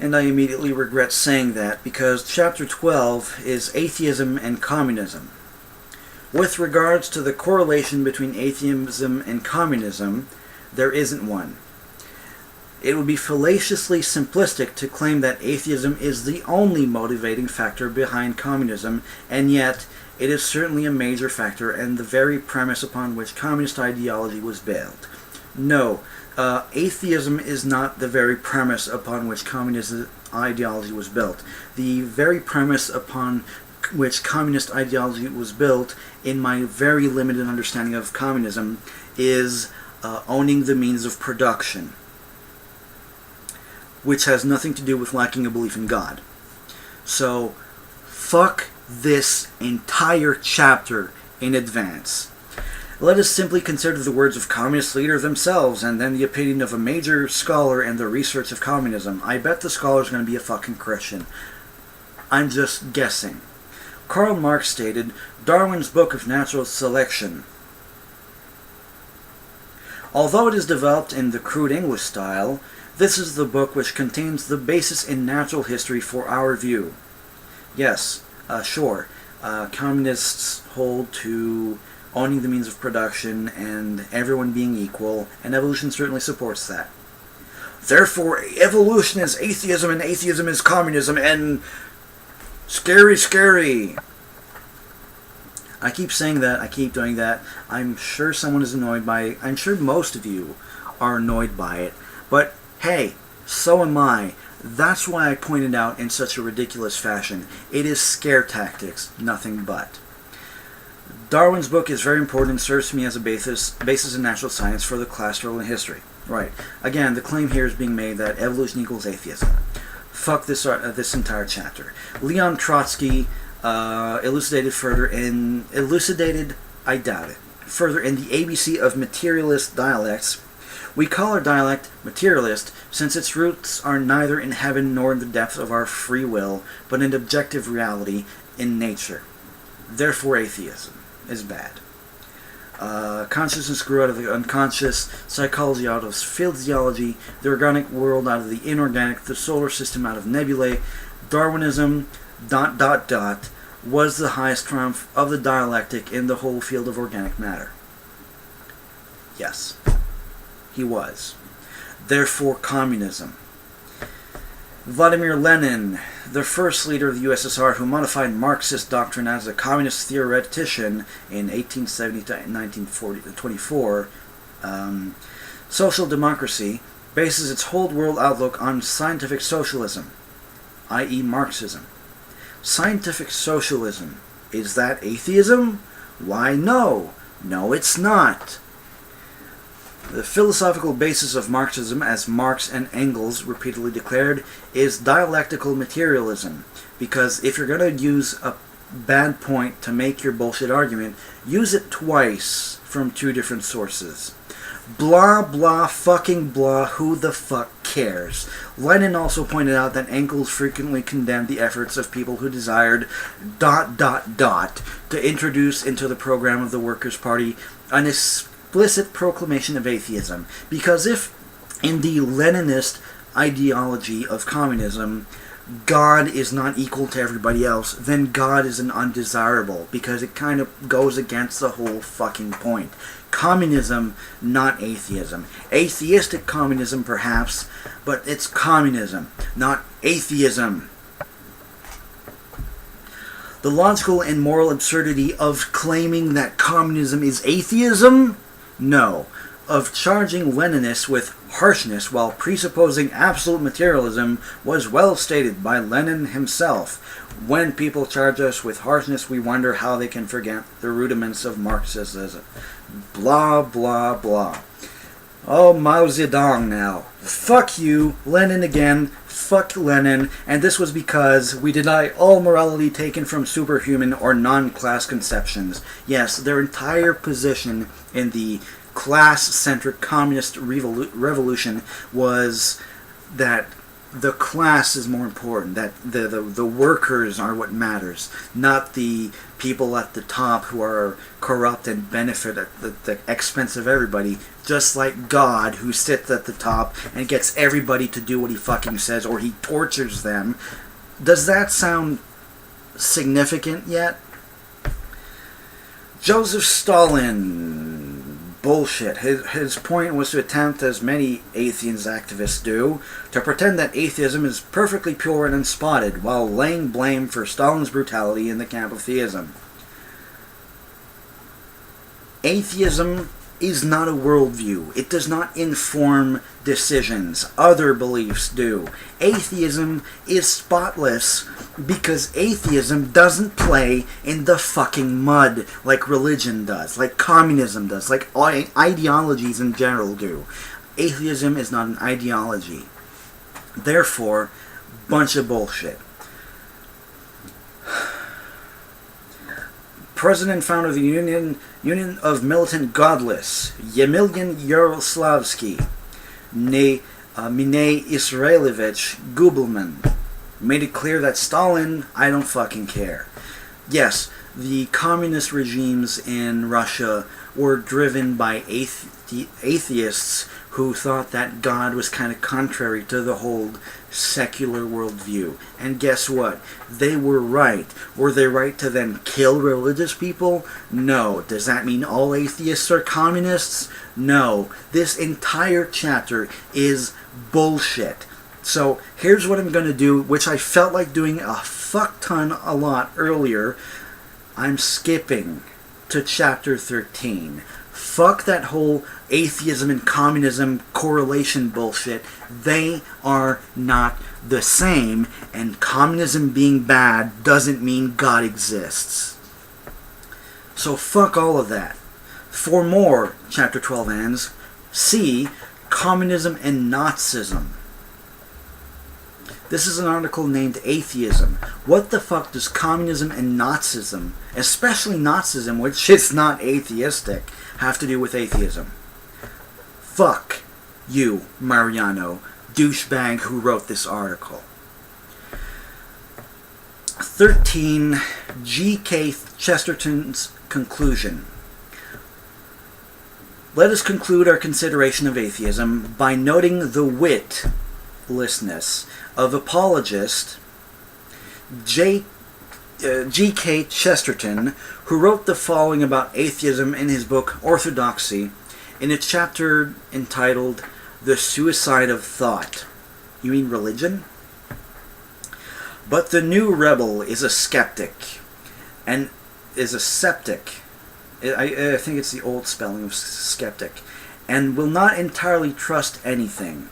And I immediately regret saying that, because Chapter 12 is Atheism and Communism. With regards to the correlation between atheism and communism, there isn't one. It would be fallaciously simplistic to claim that atheism is the only motivating factor behind communism, and yet it is certainly a major factor and the very premise upon which communist ideology was built. No, atheism is not the very premise upon which communist ideology was built. The very premise upon which communist ideology was built, in my very limited understanding of communism, is owning the means of production, which has nothing to do with lacking a belief in God. So, fuck this entire chapter in advance. Let us simply consider the words of communist leaders themselves, and then the opinion of a major scholar in the research of communism. I bet the scholar's going to be a fucking Christian. I'm just guessing. Karl Marx stated, Darwin's Book of Natural Selection. Although it is developed in the crude English style, this is the book which contains the basis in natural history for our view. Yes, sure, communists hold to owning the means of production and everyone being equal, and evolution certainly supports that. Therefore, evolution is atheism and atheism is communism, and scary, scary. I keep saying that, I keep doing that. I'm sure someone is annoyed by it. I'm sure most of you are annoyed by it. But hey, so am I. That's why I pointed out in such a ridiculous fashion. It is scare tactics, nothing but. Darwin's book is very important and serves to me as a basis in natural science for the class role in history. Right. Again, the claim here is being made that evolution equals atheism. Fuck this entire chapter. Leon Trotsky elucidated, I doubt it, further in the ABC of materialist dialects. We call our dialect materialist since its roots are neither in heaven nor in the depths of our free will, but in objective reality in nature. Therefore, atheism is bad. Consciousness grew out of the unconscious, psychology out of physiology, the organic world out of the inorganic, the solar system out of nebulae. Darwinism, ... was the highest triumph of the dialectic in the whole field of organic matter. Yes, he was. Therefore, communism. Vladimir Lenin, the first leader of the USSR who modified Marxist doctrine as a communist theoretician in 1870 to 1924, social democracy bases its whole world outlook on scientific socialism, i.e. Marxism. Scientific socialism, is that atheism? Why, no. No, it's not. The philosophical basis of Marxism, as Marx and Engels repeatedly declared, is dialectical materialism. Because if you're going to use a bad point to make your bullshit argument, use it twice from two different sources. Blah, blah, fucking blah, who the fuck cares? Lenin also pointed out that Engels frequently condemned the efforts of people who desired ... to introduce into the program of the Workers' Party an explicit proclamation of atheism. Because if, in the Leninist ideology of communism, God is not equal to everybody else, then God is an undesirable, because it kind of goes against the whole fucking point. Communism, not atheism. Atheistic communism, perhaps, but it's communism, not atheism. The logical and moral absurdity of claiming that communism is atheism? No. Of charging Leninists with harshness while presupposing absolute materialism was well stated by Lenin himself. When people charge us with harshness, we wonder how they can forget the rudiments of Marxism. Blah, blah, blah. Oh, Mao Zedong now. Fuck you, Lenin again. Fuck Lenin. And this was because we deny all morality taken from superhuman or non-class conceptions. Yes, their entire position in the class-centric communist revolution was that the class is more important, that the workers are what matters, not the people at the top who are corrupt and benefit at the expense of everybody, just like God, who sits at the top and gets everybody to do what he fucking says, or he tortures them. Does that sound significant yet? Joseph Stalin, bullshit. His point was to attempt, as many atheist activists do, to pretend that atheism is perfectly pure and unspotted, while laying blame for Stalin's brutality in the camp of theism. Atheism is not a worldview. It does not inform decisions. Other beliefs do. Atheism is spotless because atheism doesn't play in the fucking mud like religion does, like communism does, like ideologies in general do. Atheism is not an ideology. Therefore, bunch of bullshit. President and founder of the Union of Militant Godless, Yemilian Yaroslavsky, Minei Israelevich Gubelman, made it clear that Stalin, I don't fucking care. Yes, the communist regimes in Russia were driven by atheists who thought that God was kind of contrary to the whole secular worldview. And guess what? They were right. Were they right to then kill religious people? No. Does that mean all atheists are communists? No. This entire chapter is bullshit. So here's what I'm going to do, which I felt like doing a fuck ton a lot earlier. I'm skipping to chapter 13. Fuck that whole atheism and communism correlation bullshit. They are not the same, and communism being bad doesn't mean God exists. So fuck all of that. For more, chapter 12 ends. See Communism and Nazism. This is an article named Atheism. What the fuck does communism and Nazism, especially Nazism, which is not atheistic, have to do with atheism? Fuck you, Mariano, douchebag who wrote this article. 13. G.K. Chesterton's conclusion. Let us conclude our consideration of atheism by noting the witlessness of apologist G.K. Chesterton, who wrote the following about atheism in his book Orthodoxy, in a chapter entitled The Suicide of Thought. You mean religion? But the new rebel is a skeptic, and is a septic. I think it's the old spelling of skeptic, and will not entirely trust anything.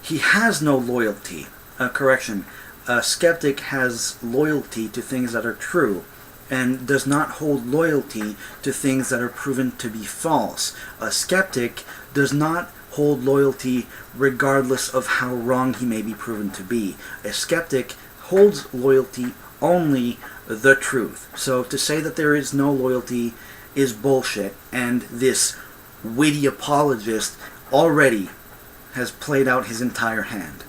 He has no loyalty. Correction, a skeptic has loyalty to things that are true, and does not hold loyalty to things that are proven to be false. A skeptic does not hold loyalty regardless of how wrong he may be proven to be. A skeptic holds loyalty only the truth. So to say that there is no loyalty is bullshit, and this witty apologist already has played out his entire hand.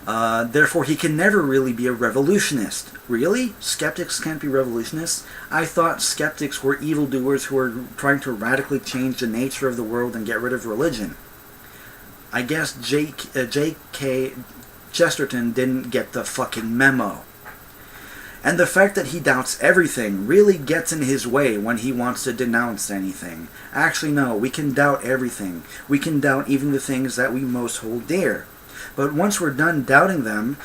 Therefore, he can never really be a revolutionist. Really? Skeptics can't be revolutionists? I thought skeptics were evildoers who were trying to radically change the nature of the world and get rid of religion. I guess J.K. Chesterton didn't get the fucking memo. And the fact that he doubts everything really gets in his way when he wants to denounce anything. Actually, no, we can doubt everything. We can doubt even the things that we most hold dear. But once we're done doubting them,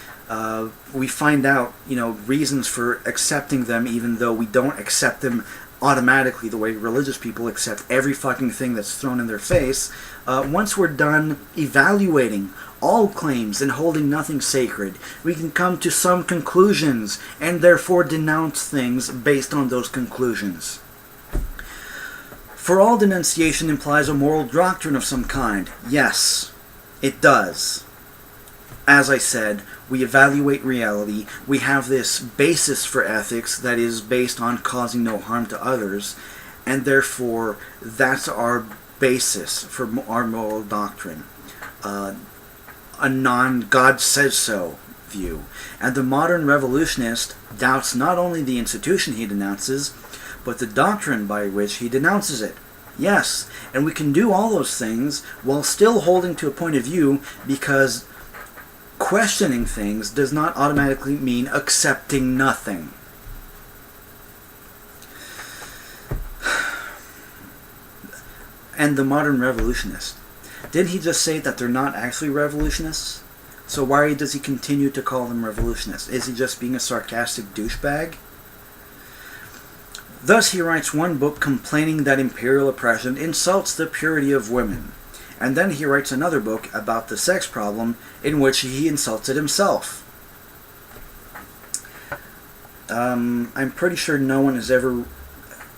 we find out, reasons for accepting them, even though we don't accept them automatically the way religious people accept every fucking thing that's thrown in their face. Once we're done evaluating all claims and holding nothing sacred, we can come to some conclusions and therefore denounce things based on those conclusions. For all denunciation implies a moral doctrine of some kind. Yes, it does. As I said, we evaluate reality. We have this basis for ethics that is based on causing no harm to others, and therefore that's our basis for our moral doctrine. a non-God says so view. And the modern revolutionist doubts not only the institution he denounces, but the doctrine by which he denounces it. Yes, and we can do all those things while still holding to a point of view, because questioning things does not automatically mean accepting nothing. And the modern revolutionist. Didn't he just say that they're not actually revolutionists? So why does he continue to call them revolutionists? Is he just being a sarcastic douchebag? Thus he writes one book complaining that imperial oppression insults the purity of women. And then he writes another book about the sex problem in which he insults it himself. I'm pretty sure no one has ever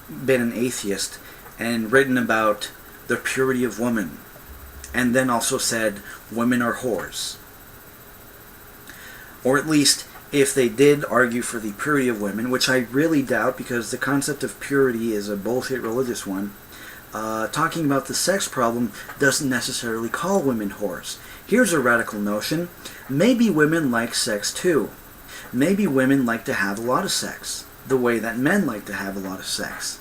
been an atheist and written about the purity of women, and then also said women are whores. Or at least, if they did argue for the purity of women, which I really doubt, because the concept of purity is a bullshit religious one, talking about the sex problem doesn't necessarily call women whores. Here's a radical notion. Maybe women like sex too. Maybe women like to have a lot of sex, the way that men like to have a lot of sex.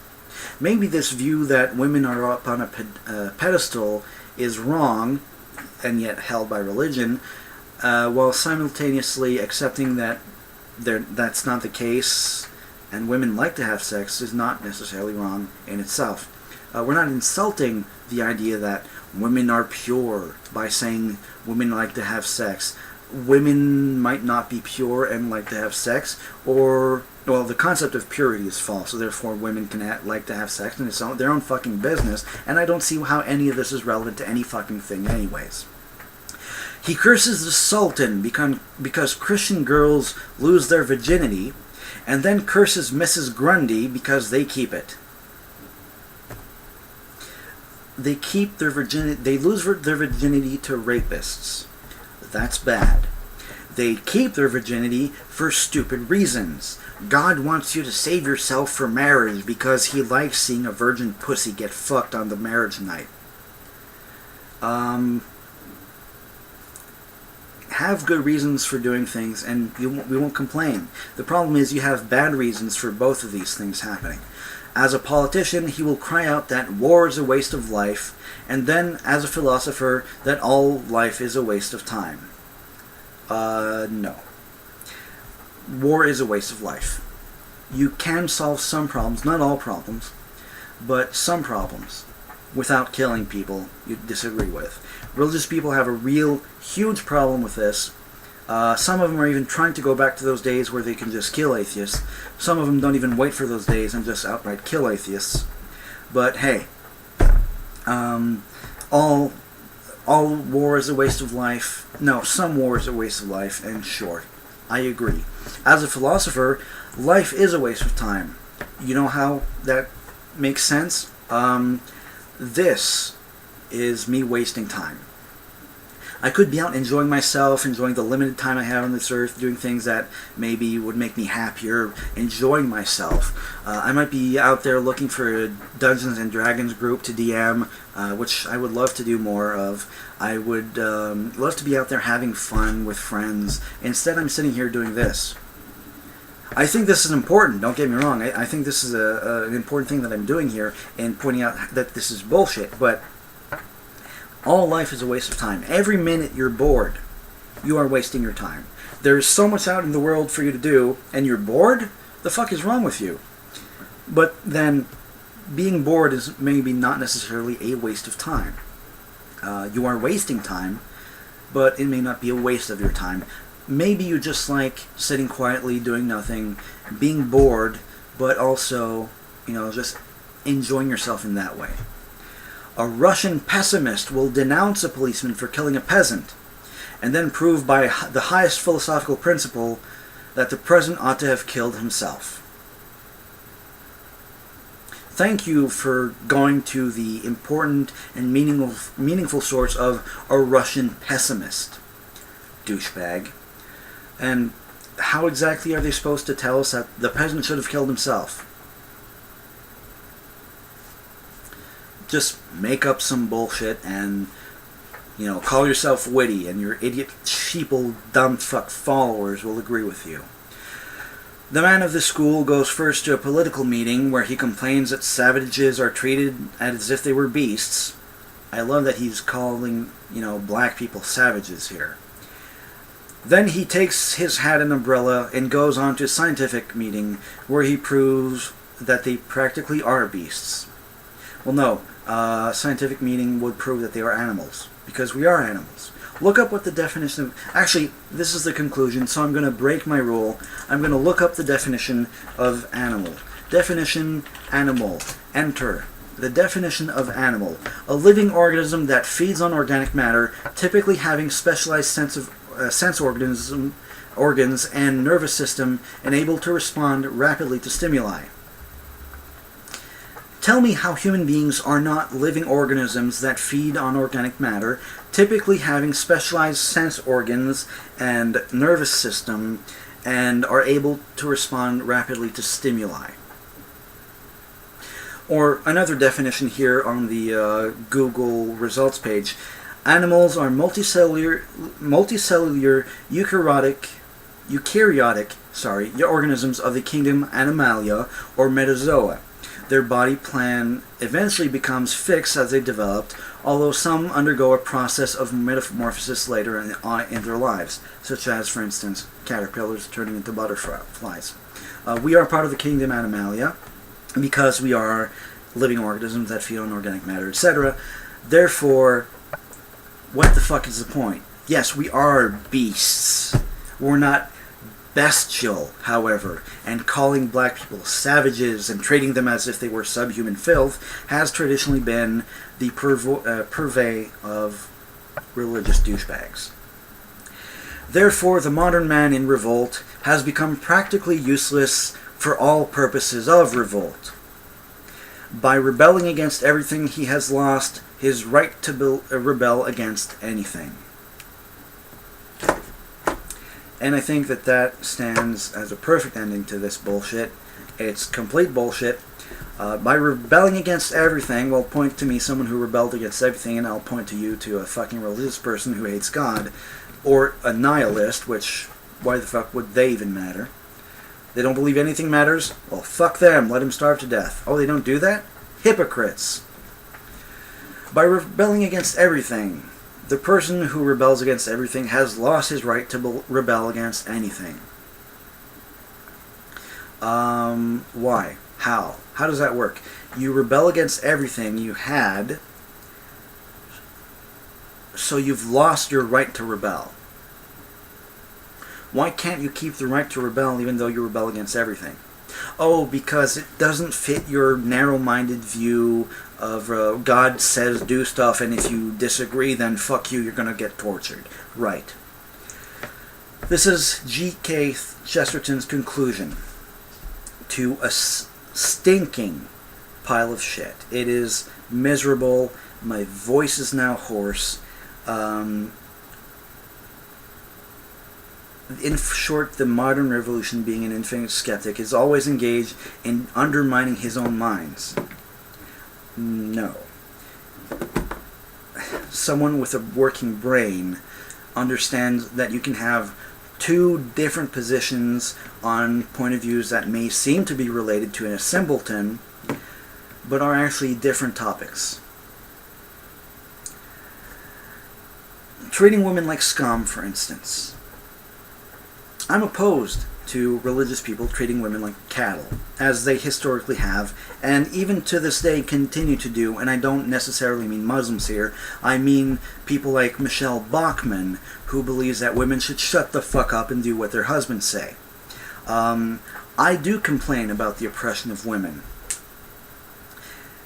Maybe this view that women are up on a pedestal is wrong, and yet held by religion, while simultaneously accepting that that's not the case, and women like to have sex is not necessarily wrong in itself. We're not insulting the idea that women are pure by saying women like to have sex. Women might not be pure and like to have sex, or, well, the concept of purity is false, so therefore women can like to have sex, and it's their own fucking business, and I don't see how any of this is relevant to any fucking thing anyways. He curses the Sultan because Christian girls lose their virginity, and then curses Mrs. Grundy because they keep it. They keep their virginity. They lose their virginity to rapists. That's bad. They keep their virginity for stupid reasons. God wants you to save yourself for marriage because he likes seeing a virgin pussy get fucked on the marriage night. Have good reasons for doing things, and we won't complain. The problem is you have bad reasons for both of these things happening. As a politician, he will cry out that war is a waste of life, and then, as a philosopher, that all life is a waste of time. No. War is a waste of life. You can solve some problems, not all problems, but some problems, without killing people you disagree with. Religious people have a real, huge problem with this. Some of them are even trying to go back to those days where they can just kill atheists. Some of them don't even wait for those days and just outright kill atheists. But hey, all war is a waste of life. No, some war is a waste of life, and sure, I agree. As a philosopher, life is a waste of time. You know how that makes sense? This is me wasting time. I could be out enjoying myself, enjoying the limited time I have on this earth, doing things that maybe would make me happier, enjoying myself. I might be out there looking for a Dungeons and Dragons group to DM, which I would love to do more of. I would love to be out there having fun with friends. Instead, I'm sitting here doing this. I think this is important, don't get me wrong. I think this is an important thing that I'm doing here and pointing out that this is bullshit, but all life is a waste of time. Every minute you're bored, you are wasting your time. There's so much out in the world for you to do, and you're bored? The fuck is wrong with you? But then, being bored is maybe not necessarily a waste of time. You are wasting time, but it may not be a waste of your time. Maybe you just like sitting quietly, doing nothing, being bored, but also, just enjoying yourself in that way. A Russian pessimist will denounce a policeman for killing a peasant, and then prove by the highest philosophical principle that the president ought to have killed himself. Thank you for going to the important and meaningful source of a Russian pessimist, douchebag. And how exactly are they supposed to tell us that the president should have killed himself? Just make up some bullshit and call yourself witty, and your idiot, sheeple, dumb fuck followers will agree with you. The man of the school goes first to a political meeting where he complains that savages are treated as if they were beasts. I love that he's calling, black people savages here. Then he takes his hat and umbrella and goes on to a scientific meeting where he proves that they practically are beasts. Well, no, a scientific meeting would prove that they are animals, because we are animals. Look up what the definition of... Actually, this is the conclusion, so I'm going to break my rule. I'm going to look up the definition of animal. Definition, animal. Enter. The definition of animal. A living organism that feeds on organic matter, typically having specialized sense organs and nervous system, and able to respond rapidly to stimuli. Tell me how human beings are not living organisms that feed on organic matter, typically having specialized sense organs and nervous system, and are able to respond rapidly to stimuli. Or another definition here on the Google results page. Animals are multicellular eukaryotic organisms of the kingdom Animalia or Metazoa. Their body plan eventually becomes fixed as they developed, although some undergo a process of metamorphosis later in their lives, such as, for instance, caterpillars turning into butterflies. We are part of the kingdom Animalia because we are living organisms that feed on organic matter, etc. Therefore, what the fuck is the point? Yes, we are beasts. We're not bestial, however, and calling black people savages and treating them as if they were subhuman filth has traditionally been the purvey of religious douchebags. Therefore, the modern man in revolt has become practically useless for all purposes of revolt. By rebelling against everything, he has lost his right to rebel against anything. And I think that stands as a perfect ending to this bullshit. It's complete bullshit. By rebelling against everything, well, point to me someone who rebelled against everything, and I'll point to you to a fucking religious person who hates God, or a nihilist, which, why the fuck would they even matter? They don't believe anything matters? Well, fuck them. Let them starve to death. Oh, they don't do that? Hypocrites. By rebelling against everything, the person who rebels against everything has lost his right to rebel against anything. Why? How? How does that work? You rebel against everything you had, so you've lost your right to rebel. Why can't you keep the right to rebel even though you rebel against everything? Oh, because it doesn't fit your narrow-minded view of God says do stuff, and if you disagree, then fuck you, you're going to get tortured. Right. This is G.K. Chesterton's conclusion to a stinking pile of shit. It is miserable. My voice is now hoarse. In short, the modern revolution, being an infinite skeptic, is always engaged in undermining his own minds. No. Someone with a working brain understands that you can have two different positions on point of views that may seem to be related to a simpleton, but are actually different topics. Treating women like scum, for instance. I'm opposed to religious people treating women like cattle, as they historically have, and even to this day continue to do, and I don't necessarily mean Muslims here, I mean people like Michelle Bachmann, who believes that women should shut the fuck up and do what their husbands say. I do complain about the oppression of women,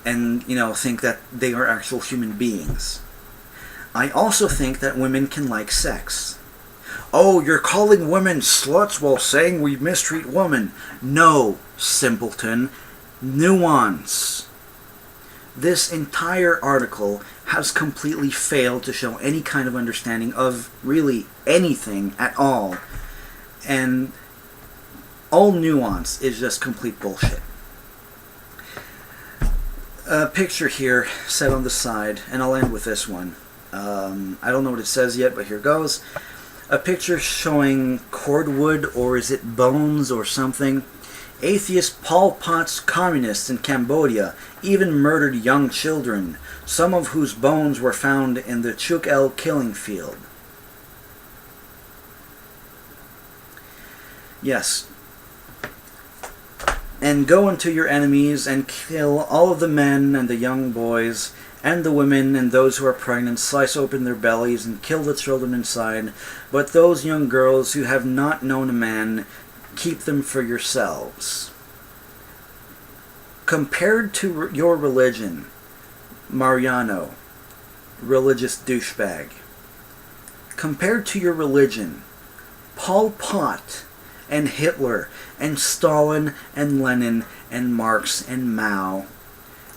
and, think that they are actual human beings. I also think that women can like sex. Oh, you're calling women sluts while saying we mistreat women. No, simpleton. Nuance. This entire article has completely failed to show any kind of understanding of really anything at all. And all nuance is just complete bullshit. A picture here set on the side, and I'll end with this one. I don't know what it says yet, but here goes. A picture showing cordwood, or is it bones or something? Atheist Pol Pot's communists in Cambodia even murdered young children, some of whose bones were found in the Chuk El killing field. Yes. And go unto your enemies and kill all of the men and the young boys and the women and those who are pregnant, slice open their bellies and kill the children inside. But those young girls who have not known a man, keep them for yourselves. Compared to your religion, Mariano, religious douchebag. Compared to your religion, Pol Pot and Hitler and Stalin and Lenin and Marx and Mao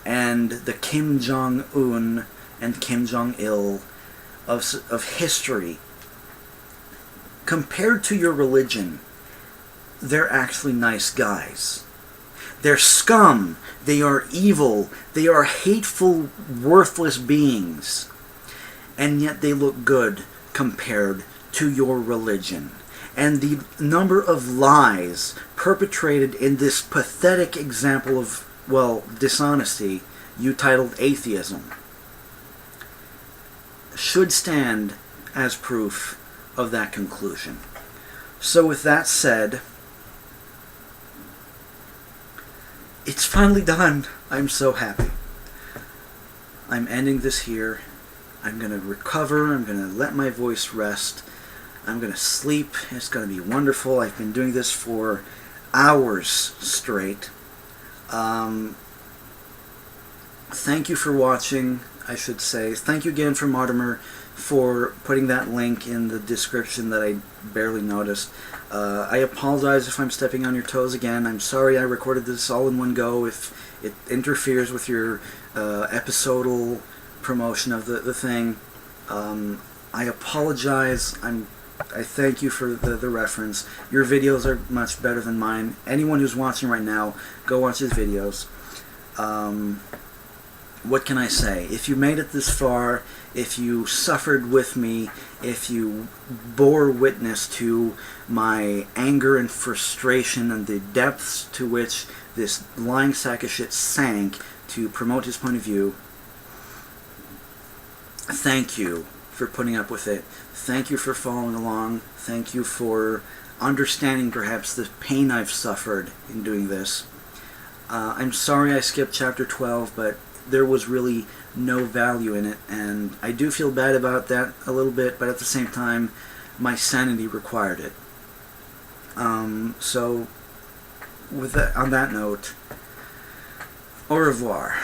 and the Kim Jong-un and Kim Jong-il of history, compared to your religion, they're actually nice guys. They're scum. They are evil. They are hateful, worthless beings. And yet they look good compared to your religion. And the number of lies perpetrated in this pathetic example of, well, dishonesty you titled atheism should stand as proof of that conclusion. So with that said, it's finally done. I'm so happy. I'm ending this here. I'm going to recover. I'm going to let my voice rest. I'm going to sleep. It's going to be wonderful. I've been doing this for hours straight. Thank you for watching, I should say. Thank you again for Mortimer for putting that link in the description that I barely noticed. I apologize if I'm stepping on your toes again. I'm sorry I recorded this all in one go if it interferes with your episodal promotion of the thing. I apologize. I thank you for the reference. Your videos are much better than mine. Anyone who's watching right now, go watch his videos. What can I say? If you made it this far, if you suffered with me, if you bore witness to my anger and frustration and the depths to which this lying sack of shit sank to promote his point of view, thank you for putting up with it. Thank you for following along. Thank you for understanding perhaps the pain I've suffered in doing this. I'm sorry I skipped chapter 12, but there was really no value in it, and I do feel bad about that a little bit, but at the same time, my sanity required it. So, with that, on that note, au revoir.